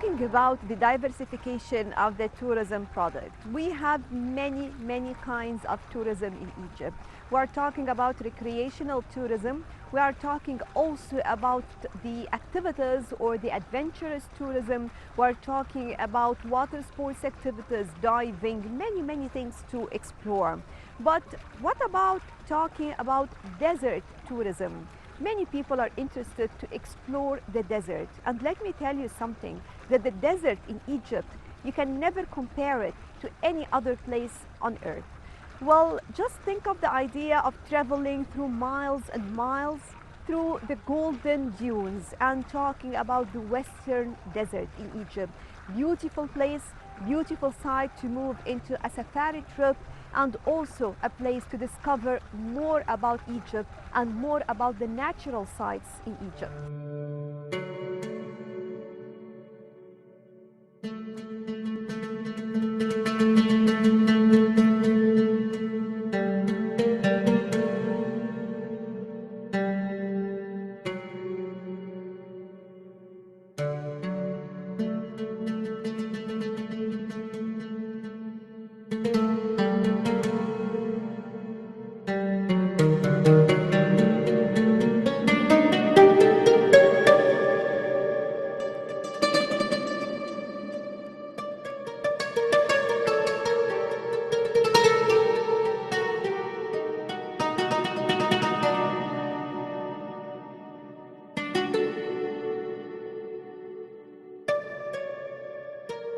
talking about the diversification of the tourism product, we have many kinds of tourism in Egypt. We are talking about recreational tourism. We are talking also about the activities or the adventurous tourism. We are talking about water sports activities, diving, many things to explore. But what about talking about desert tourism? Many people are interested to explore the desert. And let me tell you something, that the desert in Egypt, you can never compare it to any other place on earth. Well, just think of the idea of traveling through miles and miles through the golden dunes and talking about the Western Desert in Egypt. Beautiful place, beautiful site to move into a safari trip, and also a place to discover more about Egypt and more about the natural sites in Egypt.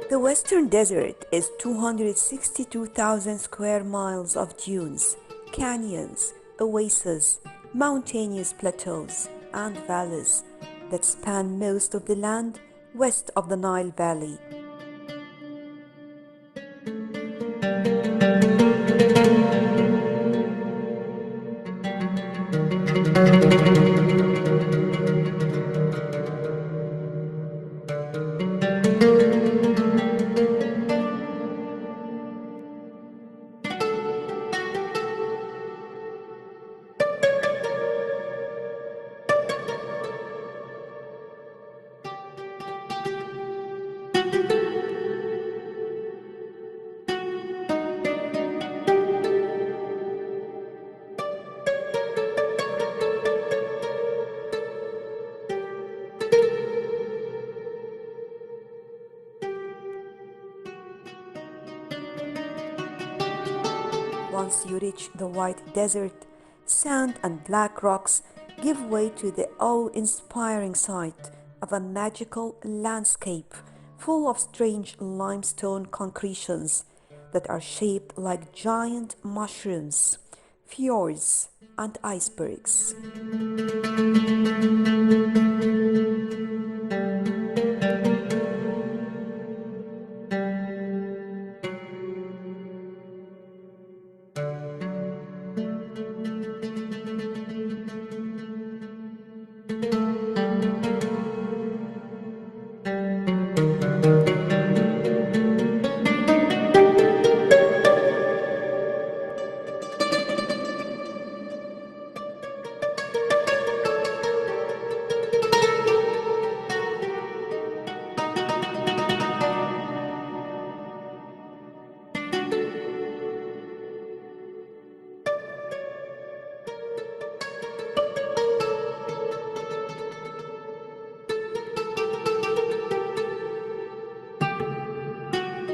The Western Desert is 262,000 square miles of dunes, canyons, oases, mountainous plateaus, and valleys that span most of the land west of the Nile Valley. Once you reach the white desert, sand and black rocks give way to the awe-inspiring sight of a magical landscape full of strange limestone concretions that are shaped like giant mushrooms, fjords, and icebergs.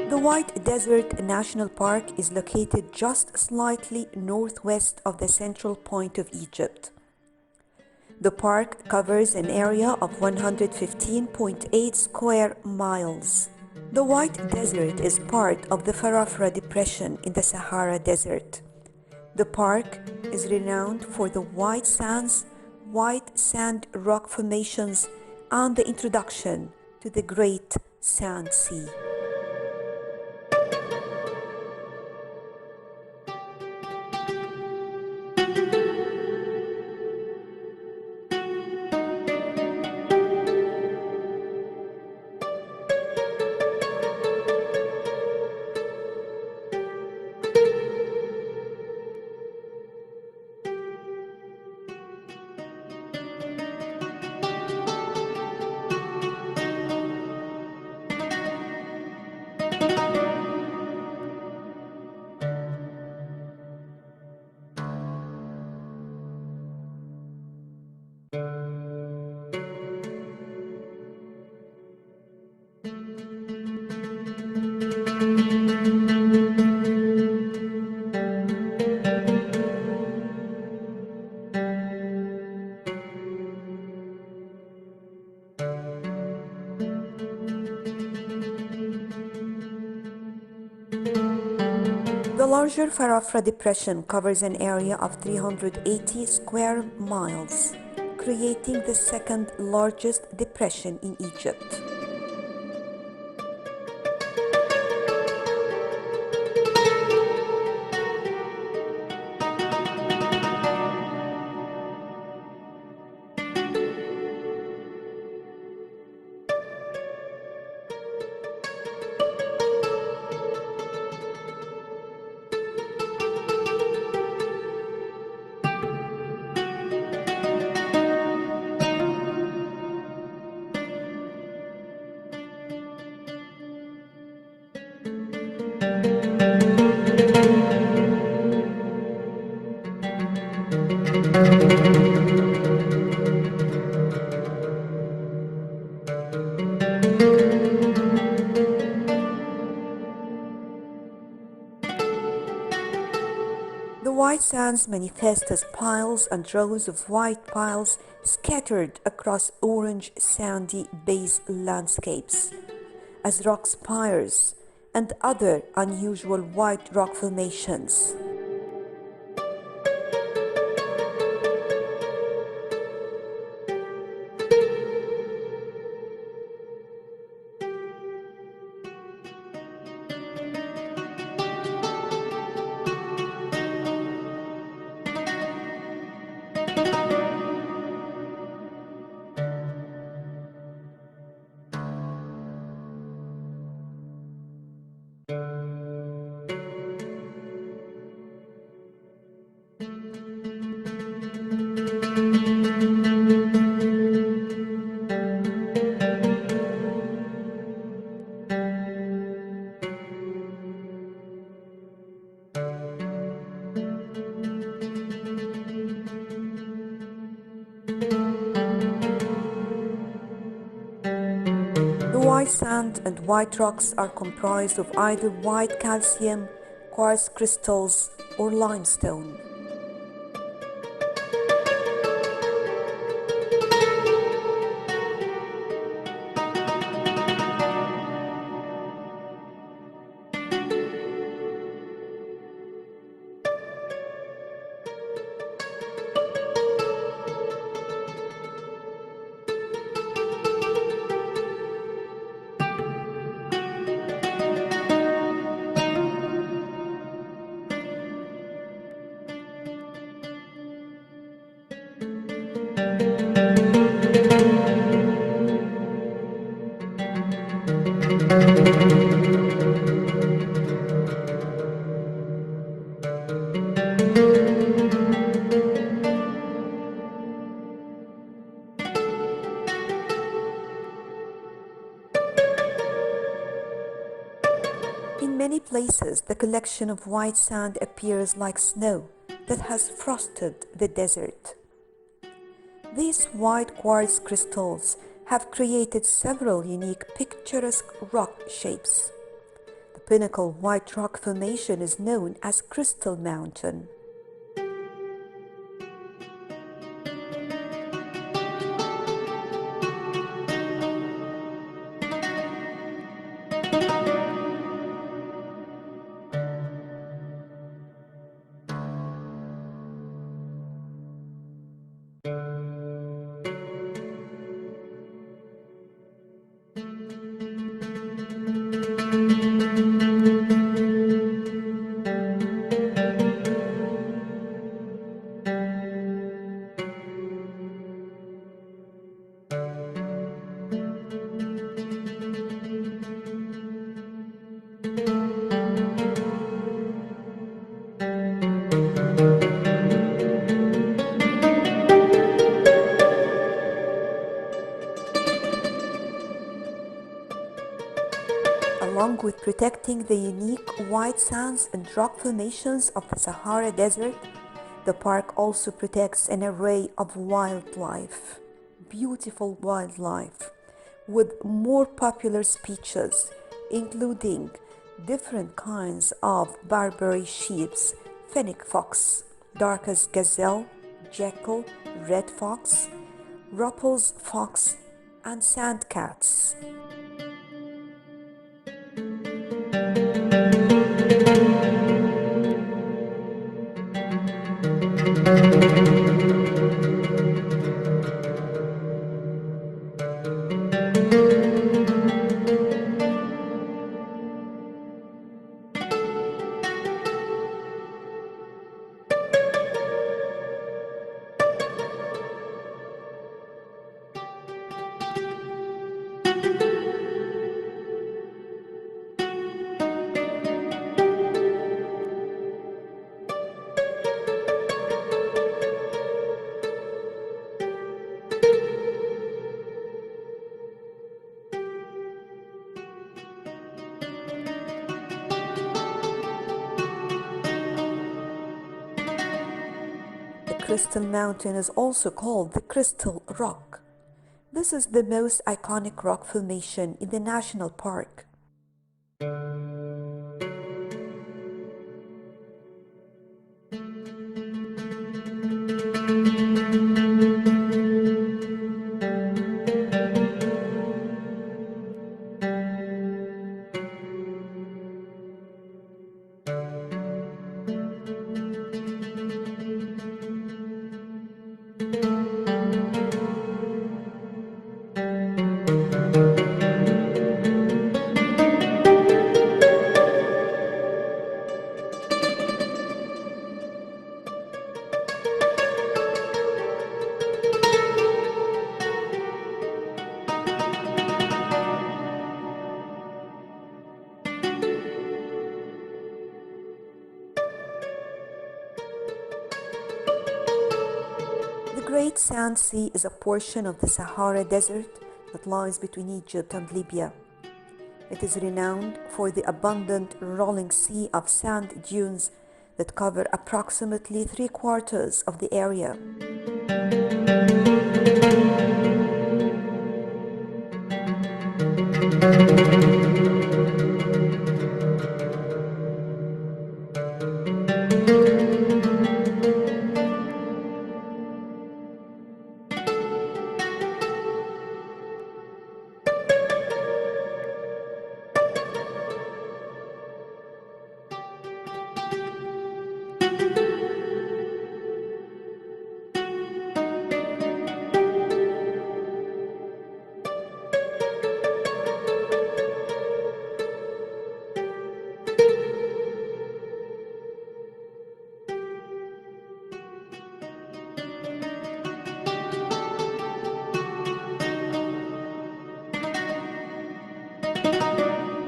The White Desert National Park is located just slightly northwest of the central point of Egypt. The park covers an area of 115.8 square miles. The White Desert is part of the Farafra Depression in the Sahara Desert. The park is renowned for the white sands, white sand rock formations, and the introduction to the Great Sand Sea. larger Farafra Depression covers an area of 380 square miles, creating the second largest depression in Egypt. The white sands manifest as piles and rows of white piles scattered across orange sandy base landscapes, as rock spires and other unusual white rock formations. The white sand and white rocks are comprised of either white calcium, quartz crystals, or limestone. In many places, the collection of white sand appears like snow that has frosted the desert. These white quartz crystals have created several unique picturesque rock shapes. The pinnacle white rock formation is known as Crystal Mountain. Along with protecting the unique white sands and rock formations of the Sahara Desert, the park also protects an array of wildlife, beautiful wildlife, with more popular species, including different kinds of Barbary sheep, fennec fox, Darcus gazelle, jackal, red fox, Ruppel's fox, and sand cats. Crystal Mountain is also called the Crystal Rock. This is the most iconic rock formation in the national park. The Great Sand Sea is a portion of the Sahara Desert that lies between Egypt and Libya. It is renowned for the abundant rolling sea of sand dunes that cover approximately 3/4 of the area.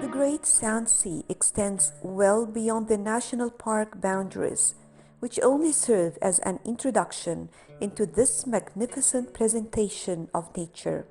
The Great Sand Sea extends well beyond the national park boundaries, which only serve as an introduction into this magnificent presentation of nature.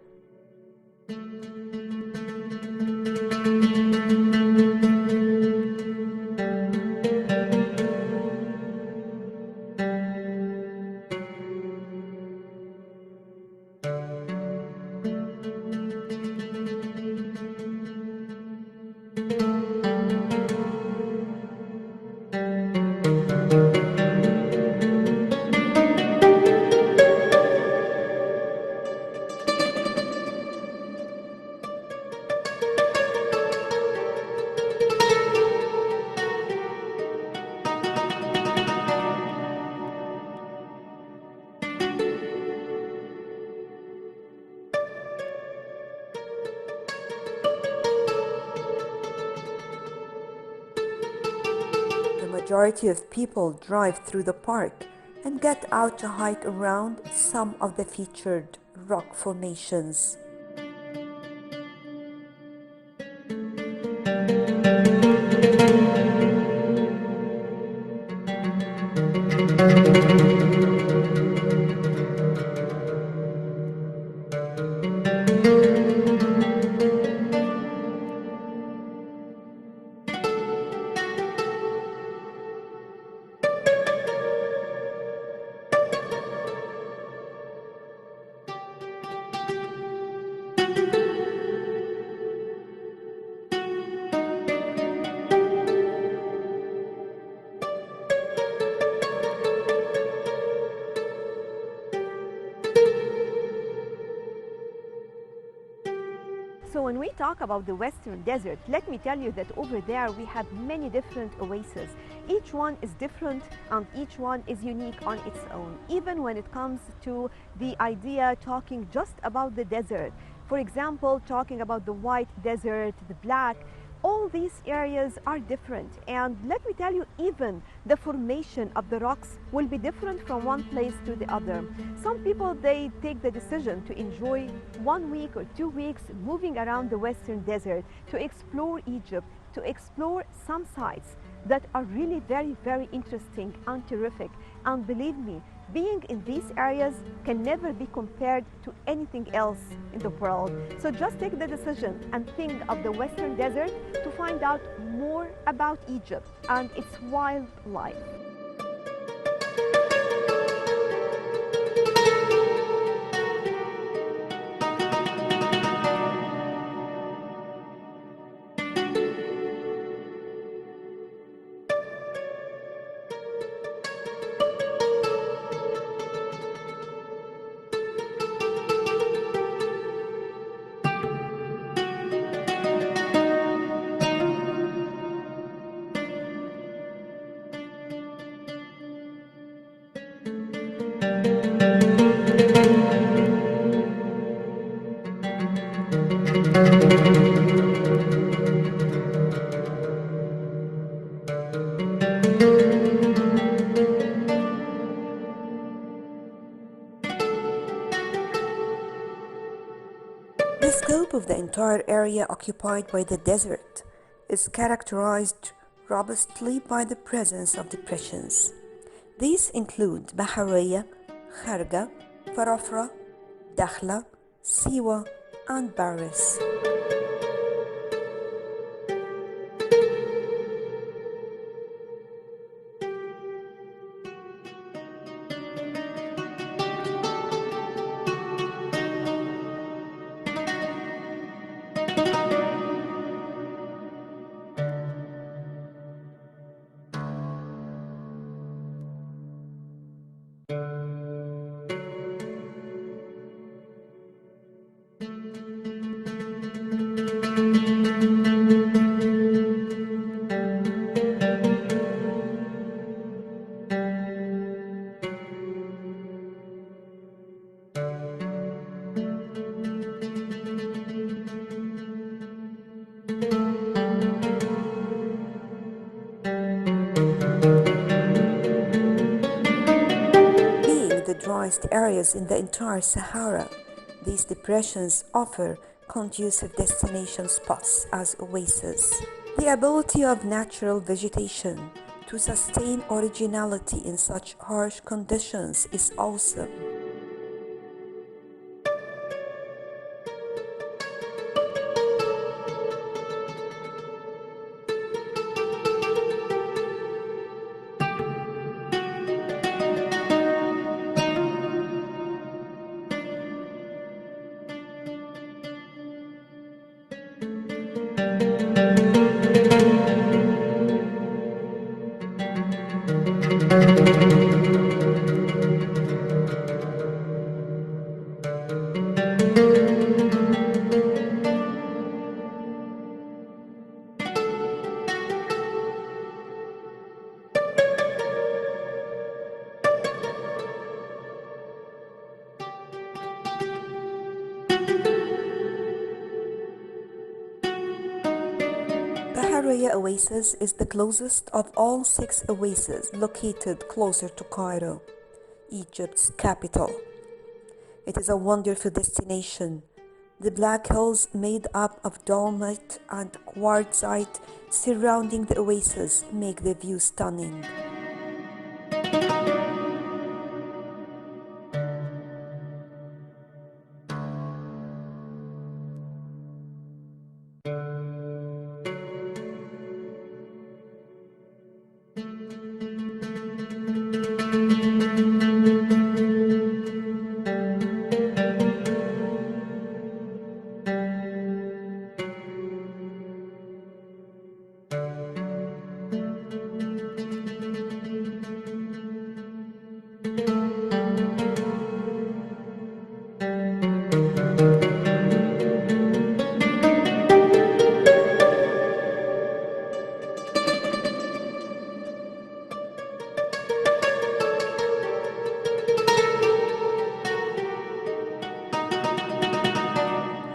The majority of people drive through the park and get out to hike around some of the featured rock formations. So when we talk about the Western Desert, let me tell you that over there we have many different oases. Each one is different and each one is unique on its own. Even when it comes to the idea talking just about the desert, for example, talking about the white desert, the black, all these areas are different. And let me tell you, even the formation of the rocks will be different from one place to the other. Some people, they take the decision to enjoy 1 week or 2 weeks moving around the Western Desert to explore Egypt, to explore some sites that are really very, very interesting and terrific. And believe me, being in these areas can never be compared to anything else in the world. So just take the decision and think of the Western Desert to find out more about Egypt and its wildlife. The scope of the entire area occupied by the desert is characterized robustly by the presence of depressions. These include Bahariya, Kharga, Farafra, Dakhla, Siwa, and Baris. Being the driest areas in the entire Sahara, these depressions offer conducive destination spots as oases. The ability of natural vegetation to sustain originality in such harsh conditions is awesome. Bahariya Oasis is the closest of all 6 oases located closer to Cairo, Egypt's capital. It is a wonderful destination. The black hills made up of dolomite and quartzite surrounding the oasis make the view stunning.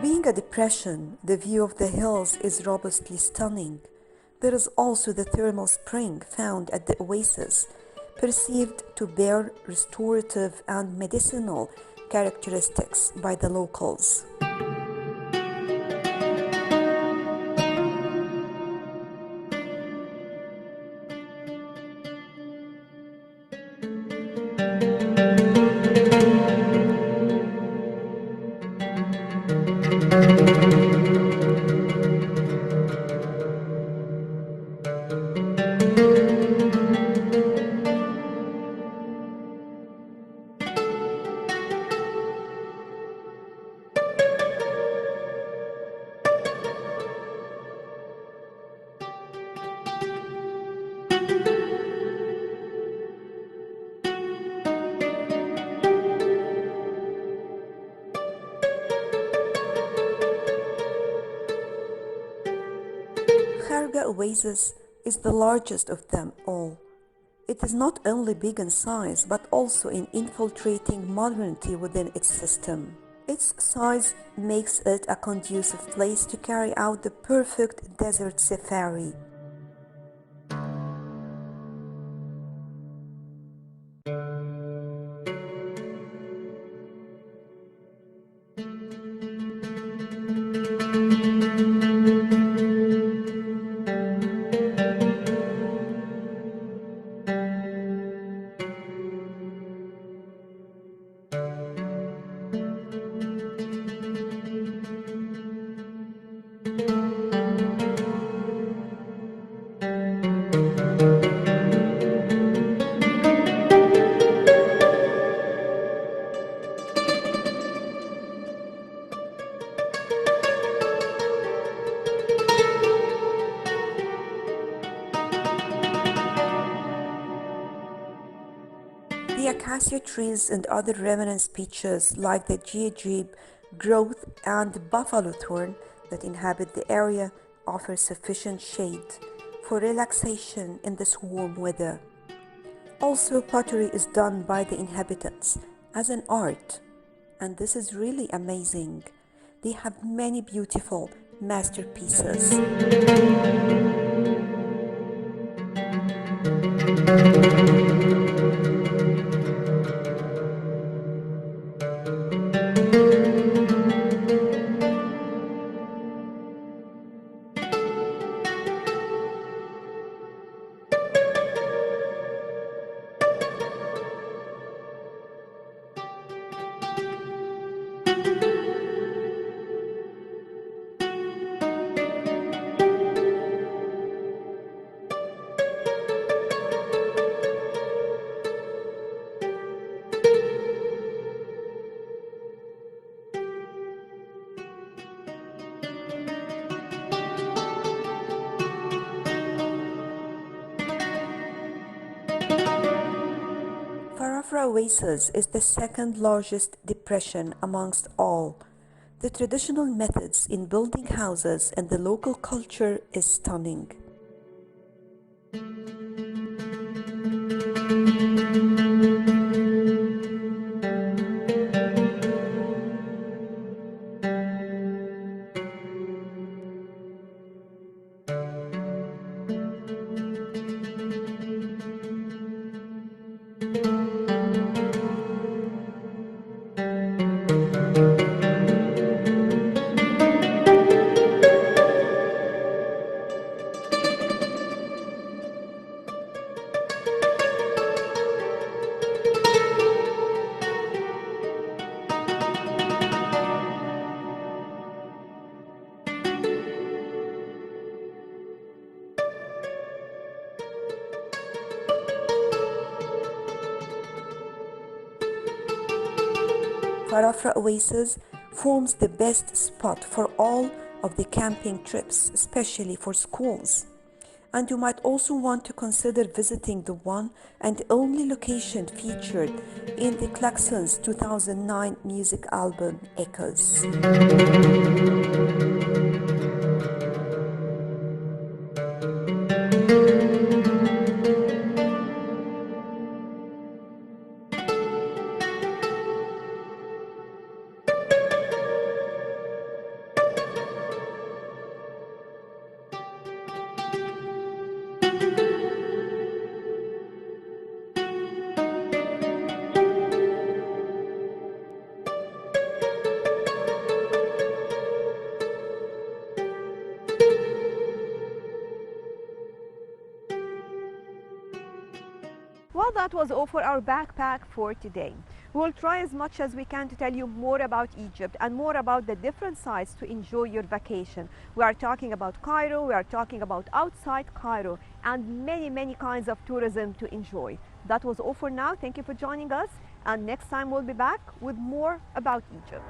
Being a depression, the view of the hills is robustly stunning. There is also the thermal spring found at the oasis, perceived to bear restorative and medicinal characteristics by the locals. Kharga Oasis is the largest of them all. It is not only big in size but also in infiltrating modernity within its system. Its size makes it a conducive place to carry out the perfect desert safari. acacia trees and other remnant species like the geogybe, growth, and buffalo thorn that inhabit the area offer sufficient shade for relaxation in this warm weather. Also, pottery is done by the inhabitants as an art, and this is really amazing. They have many beautiful masterpieces. Farafra Oasis is the second largest depression amongst all. The traditional methods in building houses and the local culture is stunning. Farafra Oasis forms the best spot for all of the camping trips, especially for schools. And you might also want to consider visiting the one and only location featured in the Klaxons 2009 music album, Echoes. Well, that was all for our backpack for today. We will try as much as we can to tell you more about Egypt and more about the different sites to enjoy your vacation. We are talking about Cairo, we are talking about outside Cairo, and many kinds of tourism to enjoy. That was all for now. Thank you for joining us, and next time we'll be back with more about Egypt.